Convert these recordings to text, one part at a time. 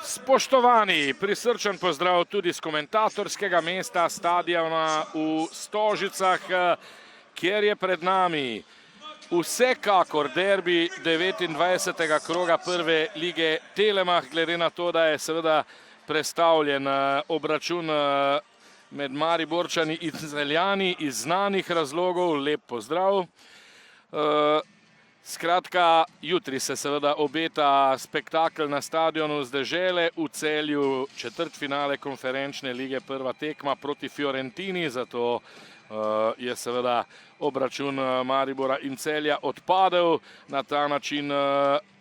Spoštovani, prisrčen pozdrav tudi z komentatorskega mesta stadiona v Stožicah, kjer je pred nami vsekakor derbi 29. kroga prve lige Telemach, glede na to, da je seveda prestavljen obračun med Mariborčani in Celjani iz znanih razlogov. Lep pozdrav. Skratka, jutri se seveda obeta spektakel na stadionu z Dežele v Celju, četrtfinale konferenčne lige, prva tekma proti Fiorentini, zato je seveda obračun Maribora in Celja odpadel. Na ta način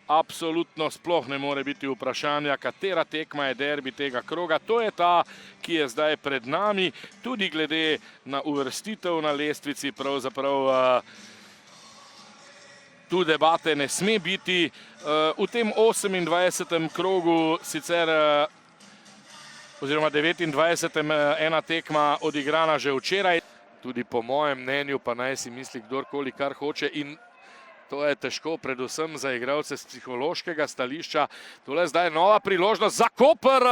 absolutno sploh ne more biti vprašanja, katera tekma je derbi tega kroga. To je ta, ki je zdaj pred nami, tudi glede na uvrstitev na lestvici, pravzaprav tu debate ne sme biti. V tem 28. krogu sicer, oziroma 29. ena tekma odigrana že včeraj. Tudi po mojem mnenju, pa naj si misli kdorkoli kar hoče, in to je težko, predvsem za igralce z psihološkega stališča. Tole zdaj nova priložnost za Koper,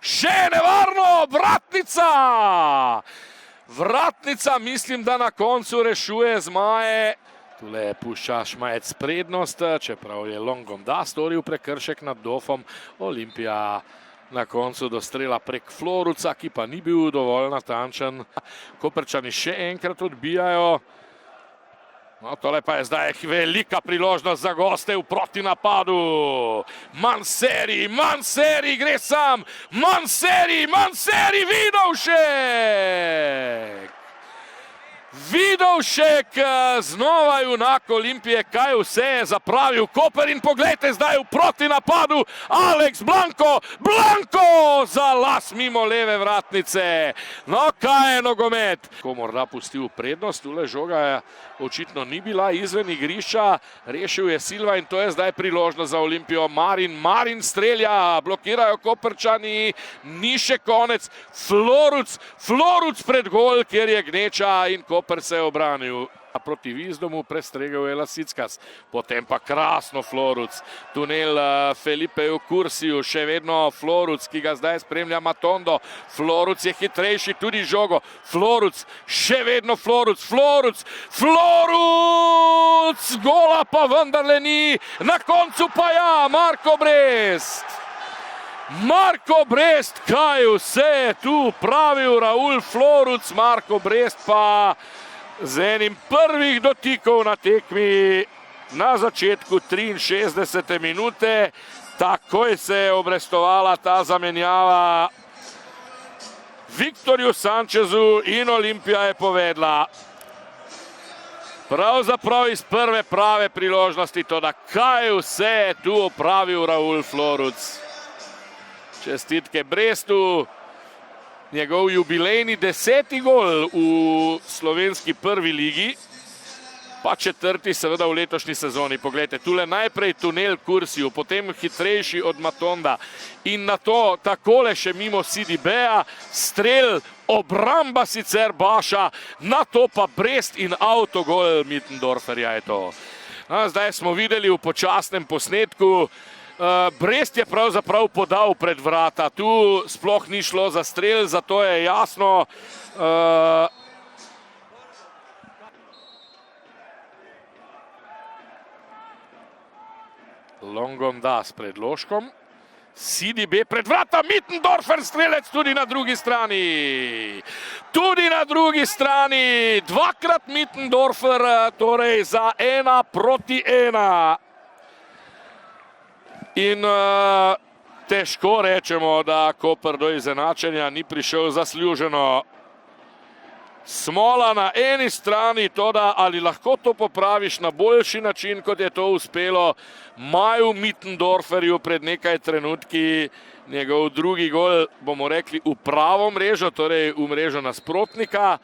še nevarno, Vratnica! Vratnica, mislim, da na koncu rešuje zmaje. Tule pušča Šmajec prednost, čeprav je Longomda storil prekršek nad Dofom. Olimpija na koncu do strela prek Floruca, ki pa ni bil dovolj natančen. Koprčani še enkrat odbijajo. No, tole pa je zdaj velika priložnost za goste v protinapadu. Manseri gre sam. Manseri, Vidovšek, znova junak Olimpije, kaj vse je zapravil Koper, in poglejte zdaj v protinapadu, Alex Blanko za las mimo leve vratnice. No, kaj je nogomet? Ko morda pustil prednost, tule žoga očitno ni bila izven igrišča, rešil je Silva in to je zdaj priložnost za Olimpijo. Marin strelja, blokirajo Koprčani, ni še konec. Floruc pred gol, kjer je gneča, in Koper se je obranil. Proti Vizdomu prestregel je Lasickas, potem pa krasno Floruc, tunel Felipeju Kursiju, še vedno Floruc, ki ga zdaj spremlja Matondo. Floruc je hitrejši, tudi žogo. Floruc, še vedno Floruc, gola pa vendarle ni, na koncu pa ja, Marko Brest, kaj vse je tu pravil Raul Floruc. Marko Brest pa z enim prvih dotikov na tekmi na začetku 63. minute. Takoj se je obrestovala ta zamenjava Viktorju Sančezu in Olimpija je povedla. Pravzaprav iz prve prave priložnosti, toda kaj vse je tu opravil Raul Floruc. Čestitke Brestu. Njegov jubilejni 10. gol v slovenski prvi ligi, pa 4. seveda v letošnji sezoni. Poglejte, tule najprej tunel Kursiju, potem hitrejši od Matonda in na to takole še mimo Sidibeja, strel, obramba sicer Baša, na to pa Brest in avtogol Mittendorferja je to. Zdaj smo videli v počasnem posnetku, Brest je pravzaprav podal pred vrata, tu sploh ni šlo za strel, zato je jasno. Longomda s predložkom, Sidibe pred vrata, Mittendorfer strelec tudi na drugi strani. Dvakrat Mittendorfer, torej za 1-1. In težko rečemo, da Koper do izenačenja ni prišel zasluženo. Smola na eni strani, toda ali lahko to popraviš na boljši način, kot je to uspelo Maju Mittendorferju pred nekaj trenutki. Njegov drugi gol, bomo rekli, v pravo mrežo, torej v mrežo nasprotnika.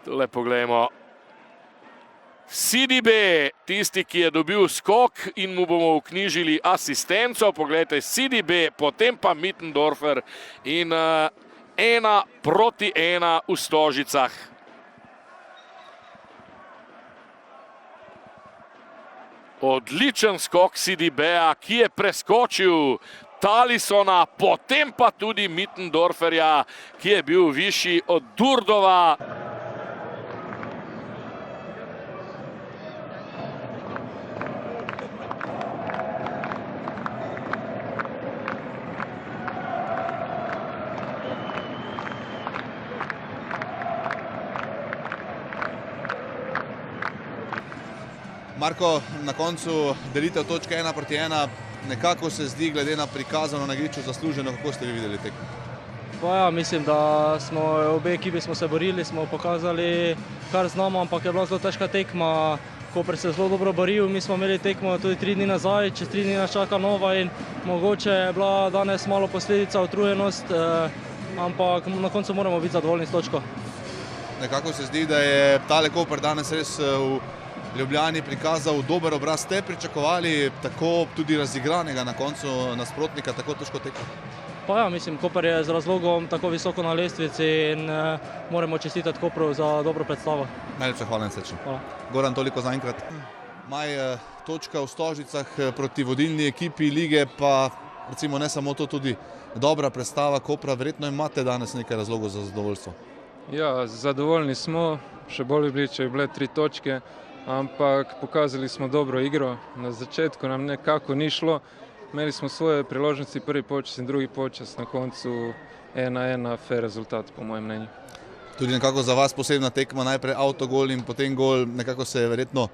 Tole poglejmo. Sidibe, tisti, ki je dobil skok in mu bomo vknjižili asistenco. Poglejte, Sidibe, potem pa Mittendorfer in 1-1 v Stožicah. Odličen skok Sidibeja, ki je preskočil Talisona, potem pa tudi Mittendorferja, ki je bil višji od Durdova. Marko, na koncu delitev točke 1-1, nekako se zdi, glede na prikazano na igrišču, zasluženo. Kako ste vi videli tekmo? Pa ja, mislim, da smo obe ekipi smo se borili, smo pokazali kar znamo, ampak je bila zelo težka tekma. Koper se zelo dobro boril, mi smo imeli tekmo tudi 3 dni nazaj, čez 3 dni nas čaka nova in mogoče je bila danes malo posledica utrujenost, ampak na koncu moramo biti zadovoljni s točko. Nekako se zdi, da je tale Koper danes res v Ljubljani prikazal dober obraz. Ste pričakovali tako tudi razigranega na koncu nasprotnika, tako težko tekmo? Pa ja, mislim, Koper je z razlogom tako visoko na lestvici in moramo čestitati Kopru za dobro predstavo. Najlepša hvala in srečno. Hvala. Goran, toliko zaenkrat. Maj, točka v Stožicah proti vodilni ekipi lige, pa recimo ne samo to, tudi dobra predstava Kopra. Verjetno imate danes nekaj razlogov za zadovoljstvo. Ja, zadovoljni smo, še bolj bi bili, če bi bile 3 točke. Ampak pokazali smo dobro igro. Na začetku nam nekako ni šlo. Imeli smo svoje priložnosti, prvi počas in drugi počas, na koncu 1-1, fair rezultat po mojem mnenju. Tudi nekako za vas posebna tekma, najprej avtogol in potem gol, nekako se je verjetno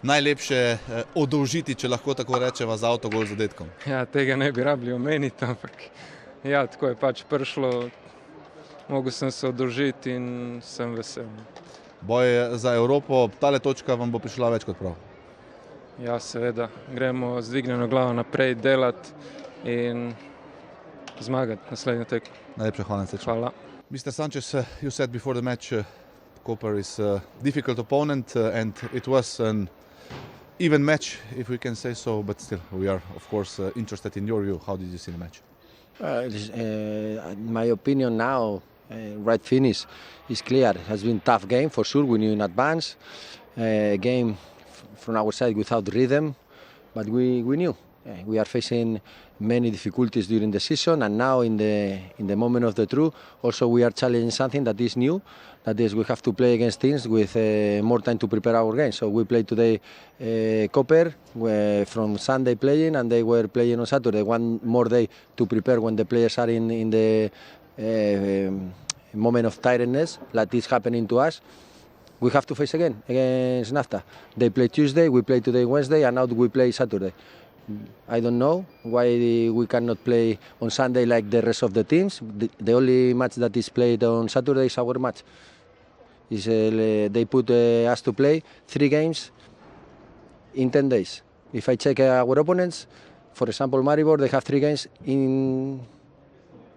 najlepše odolžiti, če lahko tako rečeva, za avtogol z zadetkom. Ja, tega ne bi rabili omeniti, ampak ja, tako je pač prišlo. Mogel sem se odolžiti in sem vesel. Boj za Evropo, tale točka vam bo prišla več kot prav. Ja, seveda. Gremo z dvignjeno glavo naprej delati in zmagati naslednjo tekmo. Najlepša hvala. Hvala. Mr. Sanchez, you said before the match Koper is a difficult opponent and it was an even match, if we can say so, but still we are of course interested in your view. How did you see the match? In my opinion now, right finish is clear. It has been a tough game for sure. We knew in advance. Game from our side without rhythm, but we knew. We are facing many difficulties during the season, and now in the moment of the truth, also we are challenging something that is new. That is, we have to play against teams with more time to prepare our game. So we played today Koper from Sunday playing, and they were playing on Saturday. One more day to prepare when the players are in the moment of tiredness, like this happening to us. We have to face again against NAFTA. They play Tuesday, we play today Wednesday, and now we play Saturday. I don't know why we cannot play on Sunday like the rest of the teams. The only match that is played on Saturday is our match. They put us to play 3 games in 10 days. If I check our opponents, for example Maribor, they have 3 games in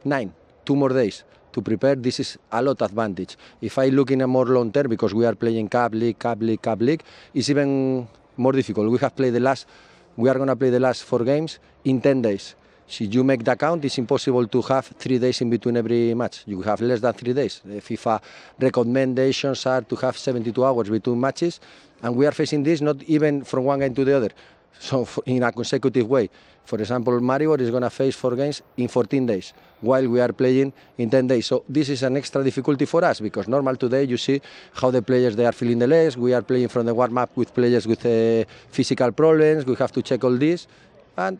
9, 2 more days to prepare. This is a lot of advantage. If I look in a more long term, because we are playing Cup League, it's even more difficult. We are going to play the last 4 games in 10 days. Si you make the count, it's impossible to have 3 days in between every match. You have less than 3 days. The FIFA recommendations are to have 72 hours between matches, and we are facing this not even from one game to the other, so in a consecutive way. For example, Maribor is going to face 4 games in 14 days, while we are playing in 10 days. So this is an extra difficulty for us, because normal today you see how the players they are feeling the legs. We are playing from the warm-up with players with physical problems. We have to check all this, and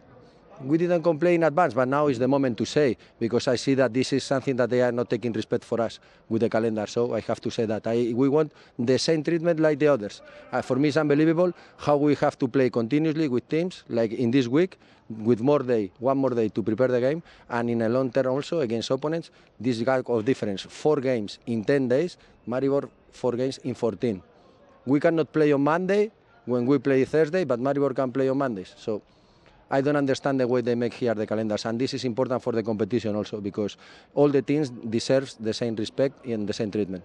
we didn't complain in advance, but now is the moment to say, because I see that this is something that they are not taking respect for us with the calendar. So I have to say that we want the same treatment like the others. For me, it's unbelievable how we have to play continuously with teams, like in this week, with one more day to prepare the game, and in a long term also against opponents, this gap of difference. 4 games in 10 days, Maribor 4 games in 14. We cannot play on Monday when we play Thursday, but Maribor can play on Mondays. So I don't understand the way they make here the calendars, and this is important for the competition also, because all the teams deserve the same respect and the same treatment.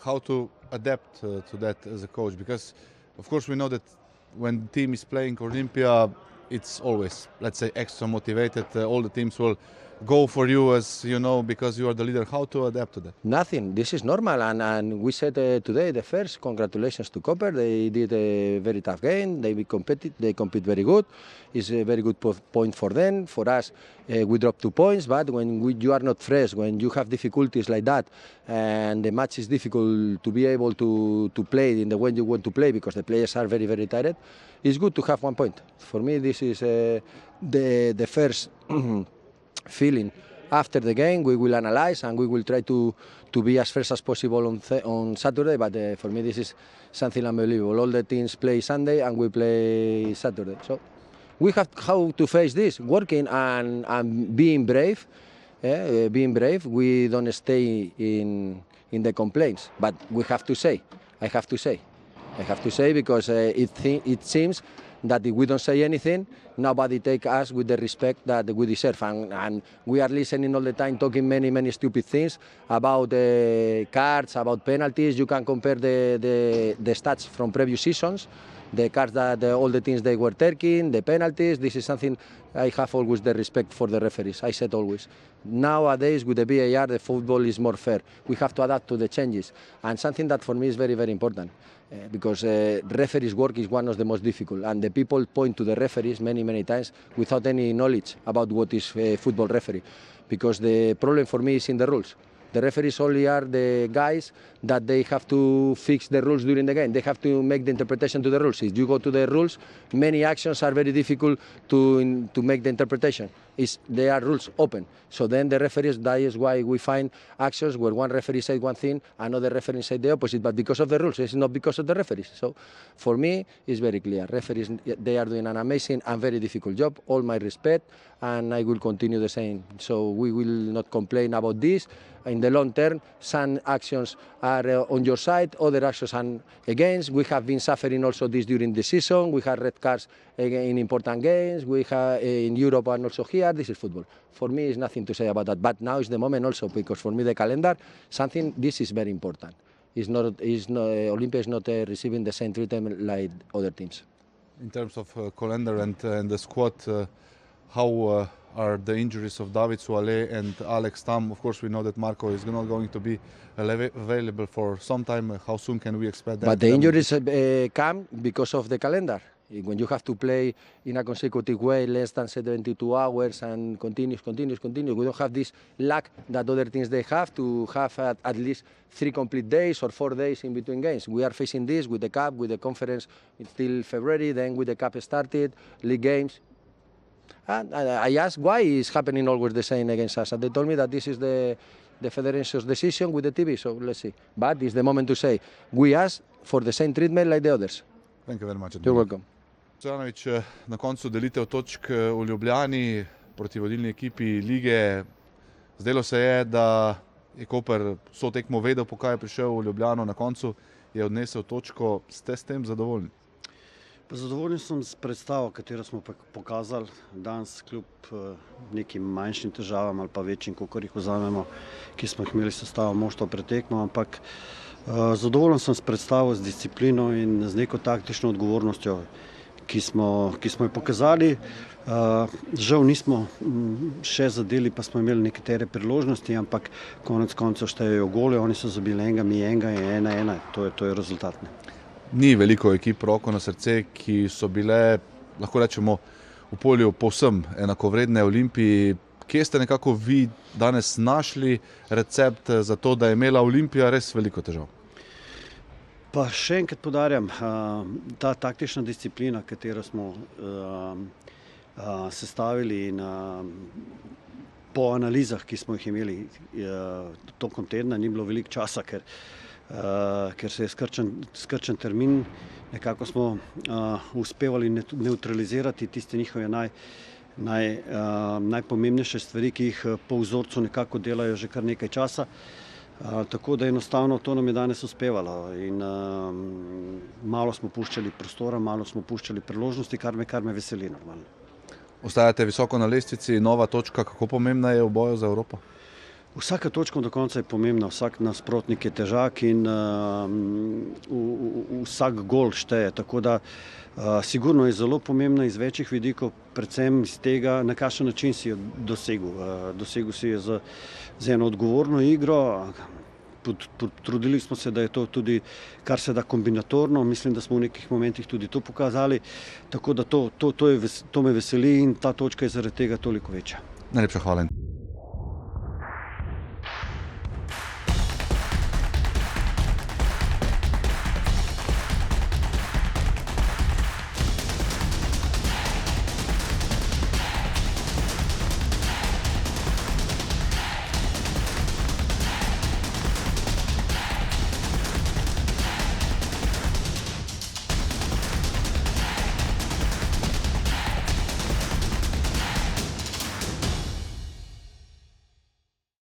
How to adapt to that as a coach? Because of course we know that when the team is playing Olympia, it's always, let's say, extra motivated. All the teams will go for you as you know because you are the leader? How to adapt to that? Nothing. This is normal, and we said today the first. Congratulations to Copper. They did a very tough game. They compete very good. It's a very good point for them. For us, we dropped 2 points. But when you are not fresh, when you have difficulties like that, and the match is difficult to be able to play in the way you want to play because the players are very very tired, it's good to have 1 point. For me, this is the first. Feeling after the game. We will analyze and we will try to be as fresh as possible on Saturday, but for me this is something unbelievable. All the teams play Sunday and we play Saturday, so we have how to face this, working and being brave. Being brave. We don't stay in the complaints, but we have to say, I have to say because it seems that if we don't say anything, nobody take us with the respect that we deserve. And we are listening all the time, talking many stupid things about cards, about penalties. You can compare the stats from previous seasons, the cards that all the teams they were taking, the penalties. This is something I have always the respect for the referees. I said always. Nowadays with the VAR, the football is more fair. We have to adapt to the changes, and something that for me is very very important. Because referees' work is one of the most difficult, and the people point to the referees many times without any knowledge about what is a football referee. Because the problem for me is in the rules. The referees only are the guys that they have to fix the rules during the game. They have to make the interpretation to the rules. If you go to the rules, many actions are very difficult to make the interpretation. They are rules open. So then the referees, that is why we find actions where one referee said one thing, another referee said the opposite, but because of the rules, it's not because of the referees. So for me, it's very clear. Referees, they are doing an amazing and very difficult job. All my respect, and I will continue the same. So we will not complain about this. In the long term, some actions are on your side, other actions are against. We have been suffering also this during the season. We had red cards in important games. We have in Europe and also here. This is football. For me, it's nothing to say about that. But now is the moment also, because for me the calendar, this is very important. Olympia is not receiving the same treatment like other teams. In terms of calendar and the squad, how are the injuries of David Suale and Alex Tam? Of course, we know that Marco is not going to be available for some time. How soon can we expect that? But the injuries come because of the calendar. When you have to play in a consecutive way, less than 72 hours and continuous, we don't have this lack that other teams they have to have at least 3 complete days or 4 days in between games. We are facing this with the Cup, with the conference till February, then with the Cup started, league games. And I asked why is happening always the same against us, and they told me that this is the federation's decision with the TV, so let's see. But it's the moment to say, we ask for the same treatment like the others. Thank you very much. You're welcome. Stojanović, na koncu delitev točk v Ljubljani proti vodilni ekipi lige. Zdelo se je, da je Koper vso tekmo vedel, po kaj je prišel v Ljubljano, na koncu je odnesel točko. Ste s tem zadovoljni? Zadovoljen sem s predstavo, katero smo pokazali danes, kljub nekim manjšim težavam ali pa večjim, kakor jih vzamemo, ki smo jih imeli sestavo moštva pred tekmo, ampak zadovoljen sem s predstavo, z disciplino in z neko taktično odgovornostjo, ki smo jo pokazali. Žal nismo še zadeli, pa smo imeli nekatere priložnosti, ampak konec koncev štejejo gole, oni so zabili enega, mi enega in 1-1, to je rezultat. Ni veliko ekip, roko na srce, ki so bile, lahko rečemo, v polju povsem enakovredne Olimpiji. Kje ste nekako vi danes našli recept za to, da je imela Olimpija res veliko težav? Pa še enkrat poudarjam, ta taktična disciplina, katero smo sestavili in po analizah, ki smo jih imeli tokom tedna, ni bilo veliko časa, ker se je skrčen termin, nekako smo uspevali neutralizirati tiste njihove najpomembnejše stvari, ki jih po vzorcu nekako delajo že kar nekaj časa. Tako da enostavno to nam je danes uspevalo in malo smo puščali prostora, malo smo puščali priložnosti, kar me veseli normalno. Ostajate visoko na lestvici, nova točka, kako pomembna je v boju za Evropo? Vsaka točka do konca je pomembna, vsak nasprotnik je težak in vsak gol šteje. Tako da sigurno je zelo pomembna iz večjih vidikov, predvsem iz tega, na kakšen način si jo dosegel. Dosegel si je z eno odgovorno igro. Trudili smo se, da je to tudi kar se da kombinatorno. Mislim, da smo v nekih momentih tudi to pokazali. Tako da to me veseli in ta točka je zaradi tega toliko večja. Najlepša hvala.